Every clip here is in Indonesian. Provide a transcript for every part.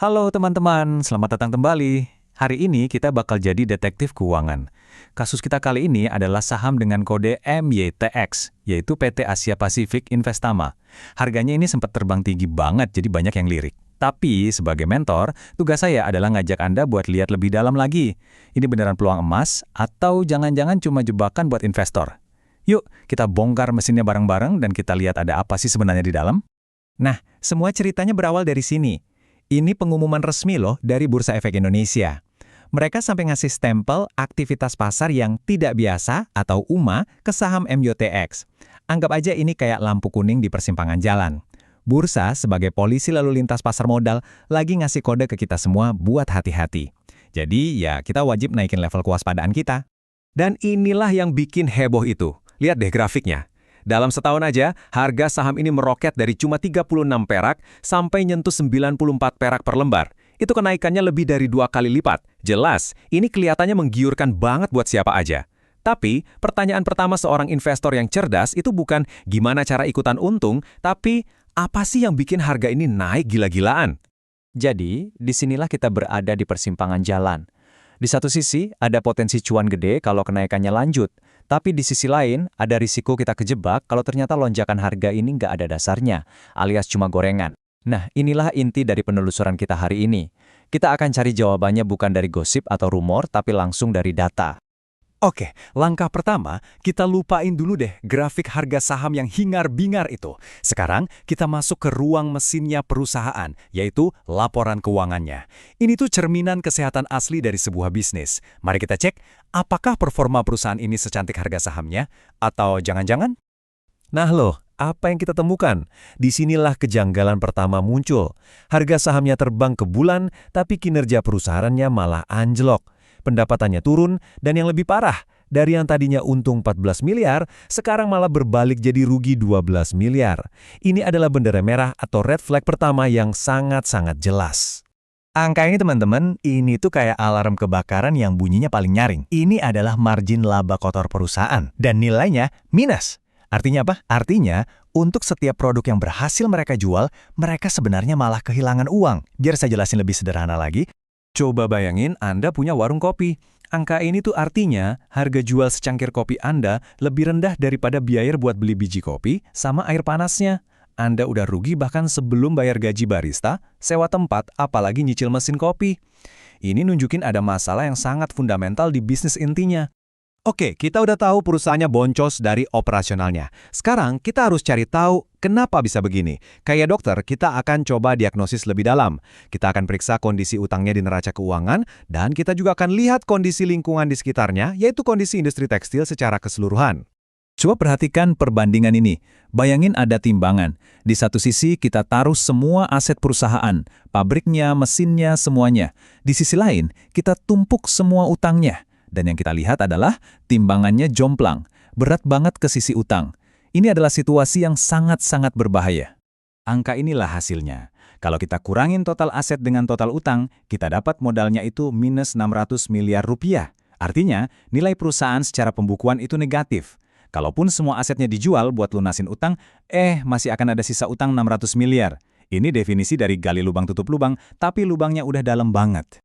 Halo teman-teman, selamat datang kembali. Hari ini kita bakal jadi detektif keuangan. Kasus kita kali ini adalah saham dengan kode MYTX, yaitu PT Asia Pasifik Investama. Harganya ini sempat terbang tinggi banget, jadi banyak yang lirik. Tapi sebagai mentor, tugas saya adalah ngajak Anda buat lihat lebih dalam lagi. Ini beneran peluang emas atau jangan-jangan cuma jebakan buat investor? Yuk, kita bongkar mesinnya bareng-bareng dan kita lihat ada apa sih sebenarnya di dalam. Nah, semua ceritanya berawal dari sini. Ini pengumuman resmi loh dari Bursa Efek Indonesia. Mereka sampai ngasih stempel aktivitas pasar yang tidak biasa atau UMA ke saham MYTX. Anggap aja ini kayak lampu kuning di persimpangan jalan. Bursa sebagai polisi lalu lintas pasar modal lagi ngasih kode ke kita semua buat hati-hati. Jadi ya kita wajib naikin level kewaspadaan kita. Dan inilah yang bikin heboh itu. Lihat deh grafiknya. Dalam setahun aja, harga saham ini meroket dari cuma 36 perak sampai nyentuh 94 perak per lembar. Itu kenaikannya lebih dari 2 kali lipat. Jelas, ini kelihatannya menggiurkan banget buat siapa aja. Tapi, pertanyaan pertama seorang investor yang cerdas itu bukan gimana cara ikutan untung, tapi apa sih yang bikin harga ini naik gila-gilaan? Jadi, disinilah kita berada di persimpangan jalan. Di satu sisi, ada potensi cuan gede kalau kenaikannya lanjut. Tapi di sisi lain, ada risiko kita kejebak kalau ternyata lonjakan harga ini nggak ada dasarnya, alias cuma gorengan. Nah, inilah inti dari penelusuran kita hari ini. Kita akan cari jawabannya bukan dari gosip atau rumor, tapi langsung dari data. Oke, langkah pertama, kita lupain dulu deh grafik harga saham yang hingar-bingar itu. Sekarang, kita masuk ke ruang mesinnya perusahaan, yaitu laporan keuangannya. Ini tuh cerminan kesehatan asli dari sebuah bisnis. Mari kita cek, apakah performa perusahaan ini secantik harga sahamnya? Atau jangan-jangan? Nah loh, apa yang kita temukan? Disinilah kejanggalan pertama muncul. Harga sahamnya terbang ke bulan, tapi kinerja perusahaannya malah anjlok. Pendapatannya turun, dan yang lebih parah, dari yang tadinya untung 14 miliar, sekarang malah berbalik jadi rugi 12 miliar. Ini adalah bendera merah atau red flag pertama yang sangat-sangat jelas. Angka ini teman-teman, ini tuh kayak alarm kebakaran yang bunyinya paling nyaring. Ini adalah margin laba kotor perusahaan, dan nilainya minus. Artinya apa? Artinya, untuk setiap produk yang berhasil mereka jual, mereka sebenarnya malah kehilangan uang. Biar saya jelasin lebih sederhana lagi. Coba bayangin Anda punya warung kopi. Angka ini tuh artinya harga jual secangkir kopi Anda lebih rendah daripada biaya buat beli biji kopi sama air panasnya. Anda udah rugi bahkan sebelum bayar gaji barista, sewa tempat, apalagi nyicil mesin kopi. Ini nunjukin ada masalah yang sangat fundamental di bisnis intinya. Oke, kita udah tahu perusahaannya boncos dari operasionalnya. Sekarang kita harus cari tahu kenapa bisa begini. Kayak dokter, kita akan coba diagnosis lebih dalam. Kita akan periksa kondisi utangnya di neraca keuangan, dan kita juga akan lihat kondisi lingkungan di sekitarnya, yaitu kondisi industri tekstil secara keseluruhan. Coba perhatikan perbandingan ini. Bayangin ada timbangan. Di satu sisi kita taruh semua aset perusahaan, pabriknya, mesinnya, semuanya. Di sisi lain, kita tumpuk semua utangnya. Dan yang kita lihat adalah timbangannya jomplang, berat banget ke sisi utang. Ini adalah situasi yang sangat-sangat berbahaya. Angka inilah hasilnya. Kalau kita kurangin total aset dengan total utang, kita dapat modalnya itu minus 600 miliar rupiah. Artinya, nilai perusahaan secara pembukuan itu negatif. Kalaupun semua asetnya dijual buat lunasin utang, masih akan ada sisa utang 600 miliar. Ini definisi dari gali lubang tutup lubang, tapi lubangnya udah dalam banget.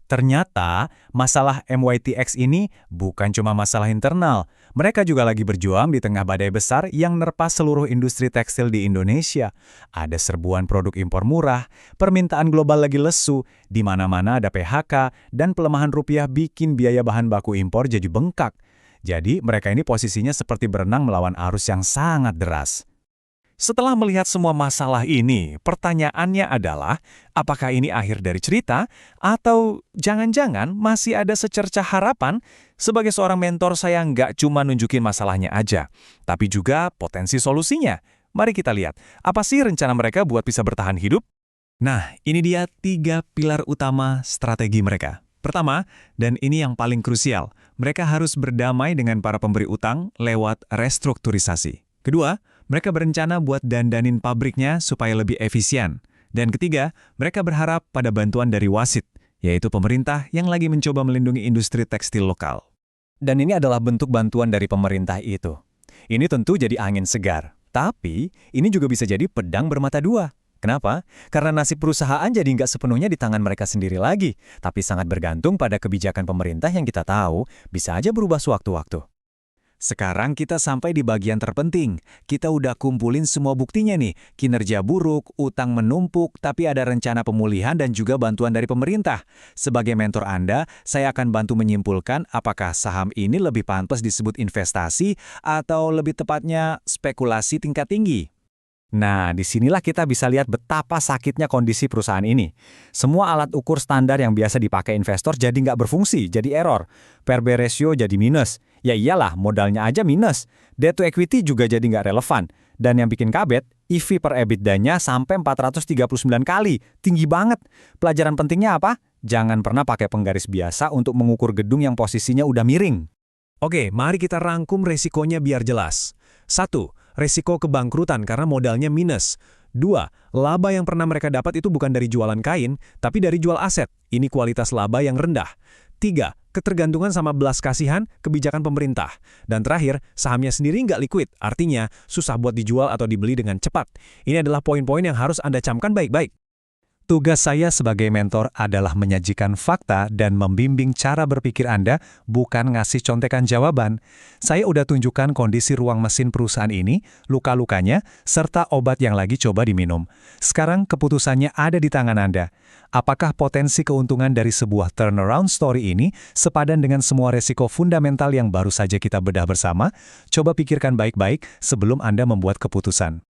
Ternyata, masalah MYTX ini bukan cuma masalah internal. Mereka juga lagi berjuang di tengah badai besar yang nerpas seluruh industri tekstil di Indonesia. Ada serbuan produk impor murah, permintaan global lagi lesu, di mana-mana ada PHK, dan pelemahan rupiah bikin biaya bahan baku impor jadi bengkak. Jadi, mereka ini posisinya seperti berenang melawan arus yang sangat deras. Setelah melihat semua masalah ini, pertanyaannya adalah, apakah ini akhir dari cerita, atau jangan-jangan masih ada secercah harapan? Sebagai seorang mentor, saya nggak cuma nunjukin masalahnya aja, tapi juga potensi solusinya. Mari kita lihat, apa sih rencana mereka buat bisa bertahan hidup? Nah, ini dia 3 pilar utama strategi mereka. Pertama, dan ini yang paling krusial, mereka harus berdamai dengan para pemberi utang lewat restrukturisasi. Kedua, mereka berencana buat dandanin pabriknya supaya lebih efisien. Dan ketiga, mereka berharap pada bantuan dari wasit, yaitu pemerintah yang lagi mencoba melindungi industri tekstil lokal. Dan ini adalah bentuk bantuan dari pemerintah itu. Ini tentu jadi angin segar, tapi ini juga bisa jadi pedang bermata dua. Kenapa? Karena nasib perusahaan jadi nggak sepenuhnya di tangan mereka sendiri lagi, tapi sangat bergantung pada kebijakan pemerintah yang kita tahu bisa aja berubah sewaktu-waktu. Sekarang kita sampai di bagian terpenting. Kita udah kumpulin semua buktinya nih. Kinerja buruk, utang menumpuk, tapi ada rencana pemulihan dan juga bantuan dari pemerintah. Sebagai mentor Anda, saya akan bantu menyimpulkan apakah saham ini lebih pantas disebut investasi atau lebih tepatnya spekulasi tingkat tinggi. Nah, disinilah kita bisa lihat betapa sakitnya kondisi perusahaan ini. Semua alat ukur standar yang biasa dipakai investor jadi nggak berfungsi, jadi error. PB ratio jadi minus. Ya iyalah, modalnya aja minus. Debt to equity juga jadi nggak relevan. Dan yang bikin kabet, EV per EBITDA-nya sampai 439 kali. Tinggi banget. Pelajaran pentingnya apa? Jangan pernah pakai penggaris biasa untuk mengukur gedung yang posisinya udah miring. Oke, mari kita rangkum resikonya biar jelas. 1. Resiko kebangkrutan karena modalnya minus. 2. Laba yang pernah mereka dapat itu bukan dari jualan kain, tapi dari jual aset. Ini kualitas laba yang rendah. 3. Ketergantungan sama belas kasihan kebijakan pemerintah. Dan terakhir, sahamnya sendiri nggak liquid, artinya susah buat dijual atau dibeli dengan cepat. Ini adalah poin-poin yang harus Anda camkan baik-baik. Tugas saya sebagai mentor adalah menyajikan fakta dan membimbing cara berpikir Anda, bukan ngasih contekan jawaban. Saya udah tunjukkan kondisi ruang mesin perusahaan ini, luka-lukanya, serta obat yang lagi coba diminum. Sekarang keputusannya ada di tangan Anda. Apakah potensi keuntungan dari sebuah turnaround story ini sepadan dengan semua resiko fundamental yang baru saja kita bedah bersama? Coba pikirkan baik-baik sebelum Anda membuat keputusan.